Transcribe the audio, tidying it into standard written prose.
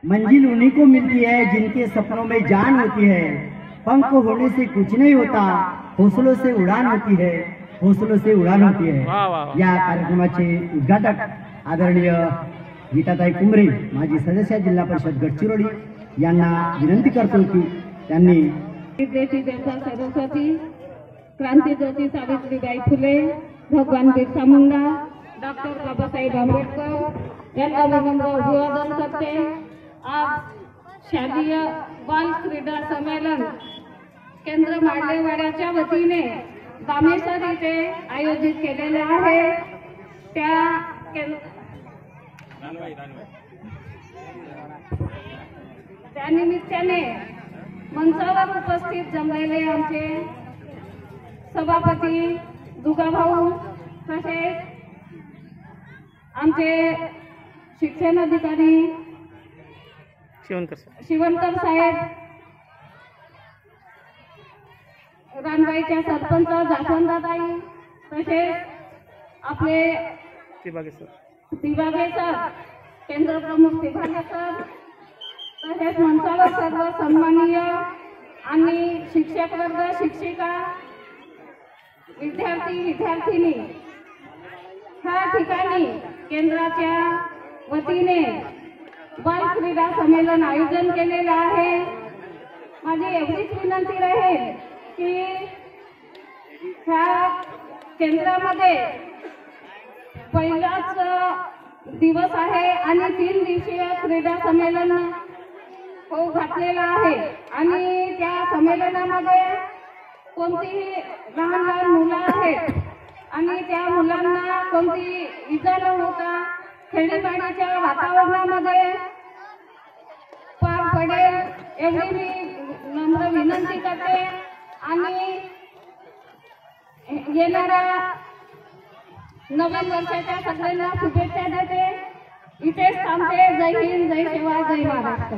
मंजिल उन्हीं को मिलती है जिनके सपनों में जान होती है। पंख होने से कुछ नहीं होता, हौसलों से उड़ान होती है, हौसलों से उड़ान होती है। या कार्यक्रमाचे उद्घाटक आदरणीय गीताताई कुंभरे, माजी सदस्य जिल्हा परिषद गडचिरोली यांना विनंती करतो की त्यांनी विद्यार्थी देवता सरस्वती, क्रांतीज्योती सावित्रीबाई फुले, भगवान बिरसा मुंडा, डॉक्टर बाबासाहेब आंबेडकर यांना विनम्र अभिवादन करते। आज शालेय बाल क्रीडा संमेलन केंद्र मांडलेवाड्याच्या वतीने बामेश्वर इथे आयोजित केलेले आहे। त्या निमित्ताने मंचावर उपस्थित जमलेले आमचे सभापती दुगाभाऊ, तसेच आमचे शिक्षण अधिकारी शिवणकर साहेब, रानबाईच्या सरपंच जास्वंदाताई, तसेच आपले तिबागे सर, केंद्र प्रमुख तिबागे सर, तसेच मंचावर सर्व सन्माननीय आणि शिक्षक वर्ग, शिक्षिका, विद्यार्थी विद्यार्थिनी ह्या ठिकाणी केंद्राच्या वतीने बाल क्रीडा संमेलन आयोजन केलेलं आहे। माझी एवढीच विनंती राहील की ह्या केंद्रामध्ये पहिलाच दिवस आहे आणि 3 दिवसीय क्रीडा संमेलन हो घातलेला आहे आणि त्या संमेलनामध्ये कोणतीही लहान लहान मुलं आहेत आणि त्या मुलांना कोणती इजा न होता खेळीमेळीच्या वातावरणामध्ये पार पडेल एवढी मी नम्र विनंती करते आणि येणाऱ्या नवीन वर्षाच्या सगळ्यांना शुभेच्छा देते। इथेच थांबते। जय हिंद, जय शिवाय, जय महाराष्ट्र।